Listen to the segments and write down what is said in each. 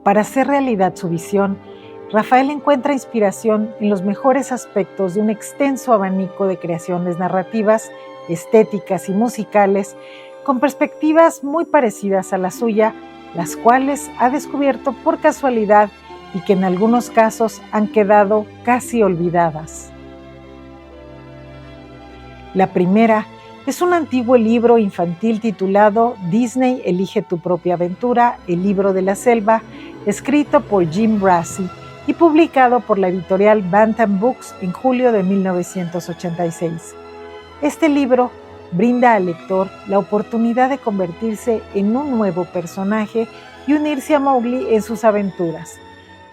Para hacer realidad su visión, Rafael encuentra inspiración en los mejores aspectos de un extenso abanico de creaciones narrativas, estéticas y musicales, con perspectivas muy parecidas a la suya, las cuales ha descubierto por casualidad y que en algunos casos han quedado casi olvidadas. La primera es un antiguo libro infantil titulado Disney Elige tu propia aventura, el libro de la selva, escrito por Jim Brassie y publicado por la editorial Bantam Books en julio de 1986. Este libro brinda al lector la oportunidad de convertirse en un nuevo personaje y unirse a Mowgli en sus aventuras.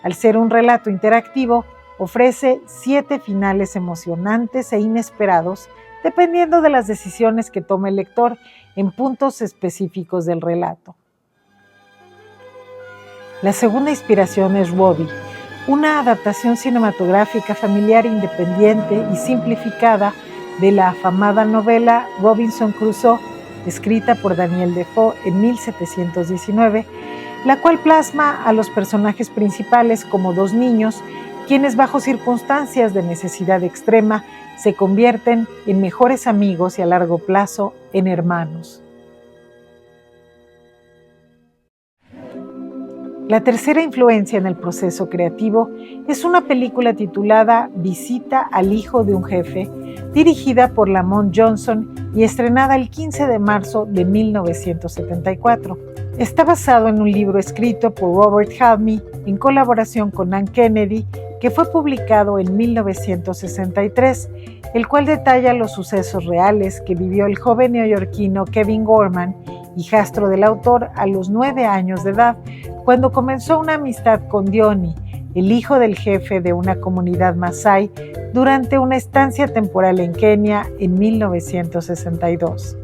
Al ser un relato interactivo, ofrece 7 finales emocionantes e inesperados, dependiendo de las decisiones que tome el lector en puntos específicos del relato. La segunda inspiración es Robbie, una adaptación cinematográfica familiar independiente y simplificada de la afamada novela Robinson Crusoe, escrita por Daniel Defoe en 1719, la cual plasma a los personajes principales como 2 niños, quienes bajo circunstancias de necesidad extrema se convierten en mejores amigos y a largo plazo en hermanos. La tercera influencia en el proceso creativo es una película titulada Visita al hijo de un jefe, dirigida por Lamont Johnson y estrenada el 15 de marzo de 1974. Está basado en un libro escrito por Robert Halmy en colaboración con Ann Kennedy, que fue publicado en 1963, el cual detalla los sucesos reales que vivió el joven neoyorquino Kevin Gorman, hijastro del autor, a los 9 años de edad, cuando comenzó una amistad con Dioni, el hijo del jefe de una comunidad masái, durante una estancia temporal en Kenia en 1962.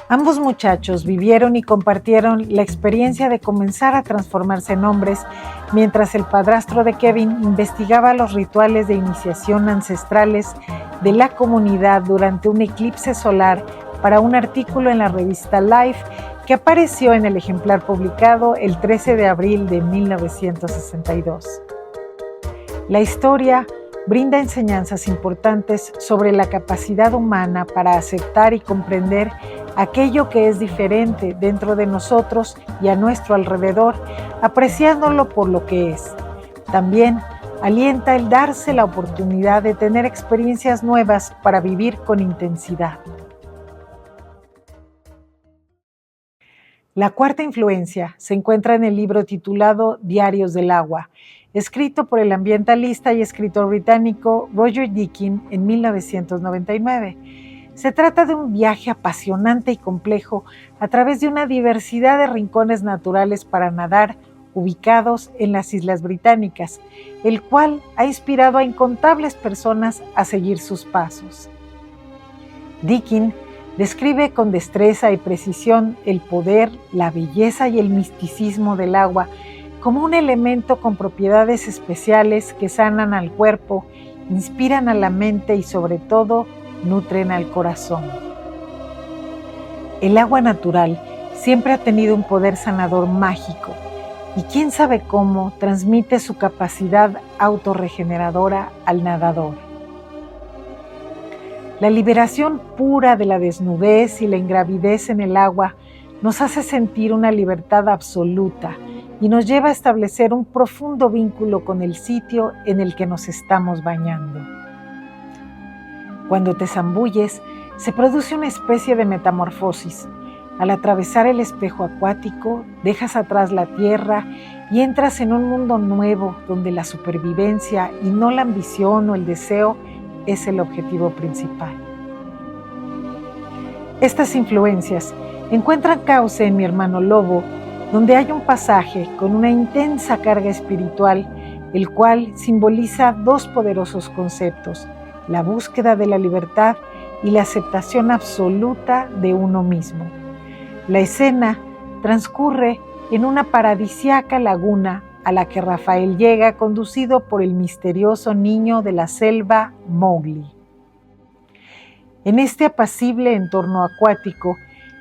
Ambos muchachos vivieron y compartieron la experiencia de comenzar a transformarse en hombres, mientras el padrastro de Kevin investigaba los rituales de iniciación ancestrales de la comunidad durante un eclipse solar para un artículo en la revista Life que apareció en el ejemplar publicado el 13 de abril de 1962. La historia brinda enseñanzas importantes sobre la capacidad humana para aceptar y comprender aquello que es diferente dentro de nosotros y a nuestro alrededor, apreciándolo por lo que es. También alienta el darse la oportunidad de tener experiencias nuevas para vivir con intensidad. La cuarta influencia se encuentra en el libro titulado Diarios del Agua, escrito por el ambientalista y escritor británico Roger Deakins en 1999. Se trata de un viaje apasionante y complejo a través de una diversidad de rincones naturales para nadar ubicados en las Islas Británicas, el cual ha inspirado a incontables personas a seguir sus pasos. Deakins describe con destreza y precisión el poder, la belleza y el misticismo del agua como un elemento con propiedades especiales que sanan al cuerpo, inspiran a la mente y sobre todo nutren al corazón. El agua natural siempre ha tenido un poder sanador mágico y quién sabe cómo transmite su capacidad autorregeneradora al nadador. La liberación pura de la desnudez y la ingravidez en el agua nos hace sentir una libertad absoluta y nos lleva a establecer un profundo vínculo con el sitio en el que nos estamos bañando. Cuando te zambulles, se produce una especie de metamorfosis. Al atravesar el espejo acuático, dejas atrás la tierra y entras en un mundo nuevo donde la supervivencia y no la ambición o el deseo es el objetivo principal. Estas influencias encuentran cauce en Mi hermano lobo, donde hay un pasaje con una intensa carga espiritual, el cual simboliza 2 poderosos conceptos: la búsqueda de la libertad y la aceptación absoluta de uno mismo. La escena transcurre en una paradisíaca laguna a la que Rafael llega conducido por el misterioso niño de la selva, Mowgli. En este apacible entorno acuático,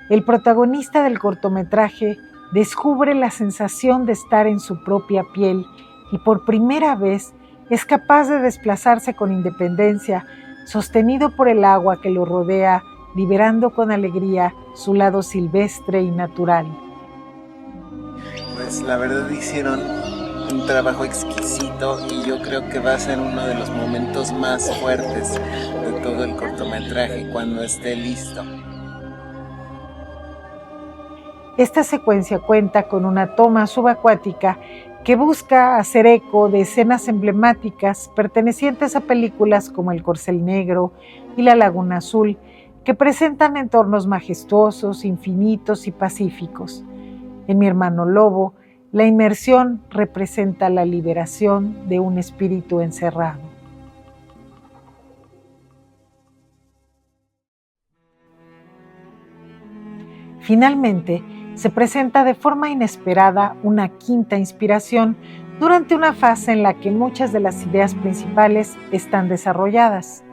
el protagonista del cortometraje descubre la sensación de estar en su propia piel y por primera vez es capaz de desplazarse con independencia, sostenido por el agua que lo rodea, liberando con alegría su lado silvestre y natural. Pues la verdad hicieron un trabajo exquisito y yo creo que va a ser uno de los momentos más fuertes de todo el cortometraje cuando esté listo. Esta secuencia cuenta con una toma subacuática que busca hacer eco de escenas emblemáticas pertenecientes a películas como El Corcel Negro y La Laguna Azul, que presentan entornos majestuosos, infinitos y pacíficos. En Mi hermano lobo, la inmersión representa la liberación de un espíritu encerrado. Finalmente, se presenta de forma inesperada una quinta inspiración durante una fase en la que muchas de las ideas principales están desarrolladas.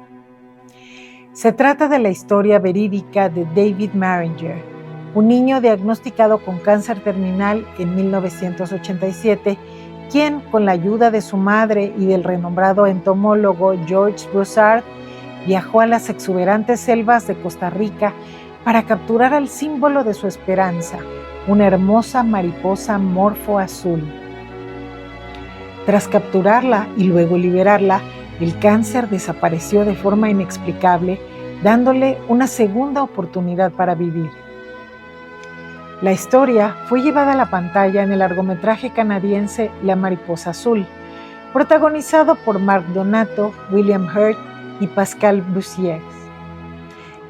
Se trata de la historia verídica de David Maringer, un niño diagnosticado con cáncer terminal en 1987, quien, con la ayuda de su madre y del renombrado entomólogo George Broussard, viajó a las exuberantes selvas de Costa Rica para capturar al símbolo de su esperanza, una hermosa mariposa morfo azul. Tras capturarla y luego liberarla, el cáncer desapareció de forma inexplicable, dándole una segunda oportunidad para vivir. La historia fue llevada a la pantalla en el largometraje canadiense La mariposa azul, protagonizado por Mark Donato, William Hurt y Pascal Busiek.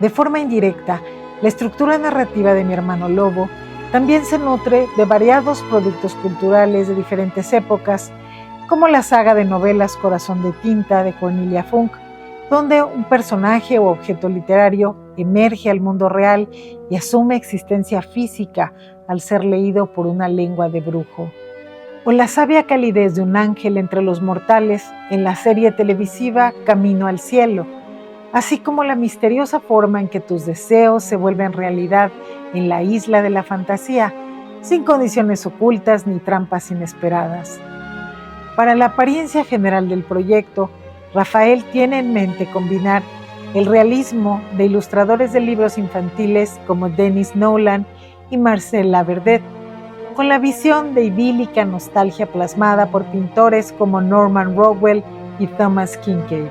De forma indirecta, la estructura narrativa de Mi hermano lobo también se nutre de variados productos culturales de diferentes épocas, como la saga de novelas Corazón de tinta de Cornelia Funk, donde un personaje o objeto literario emerge al mundo real y asume existencia física al ser leído por una lengua de brujo. O la sabia calidez de un ángel entre los mortales en la serie televisiva Camino al cielo, así como la misteriosa forma en que tus deseos se vuelven realidad en la isla de la fantasía, sin condiciones ocultas ni trampas inesperadas. Para la apariencia general del proyecto, Rafael tiene en mente combinar el realismo de ilustradores de libros infantiles como Denis Nolan y Marcel Laverdet, con la visión de idílica nostalgia plasmada por pintores como Norman Rockwell y Thomas Kinkade.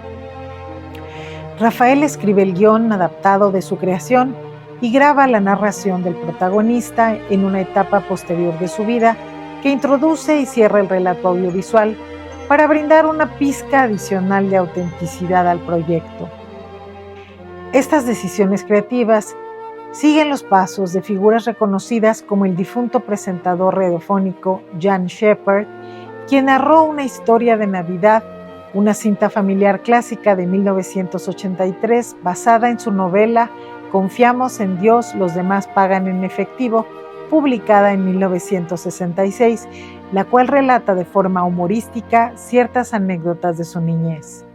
Rafael escribe el guión adaptado de su creación y graba la narración del protagonista en una etapa posterior de su vida que introduce y cierra el relato audiovisual para brindar una pizca adicional de autenticidad al proyecto. Estas decisiones creativas siguen los pasos de figuras reconocidas como el difunto presentador radiofónico Jan Shepard, quien narró Una historia de Navidad, una cinta familiar clásica de 1983 basada en su novela Confiamos en Dios, los demás pagan en efectivo, publicada en 1966, la cual relata de forma humorística ciertas anécdotas de su niñez.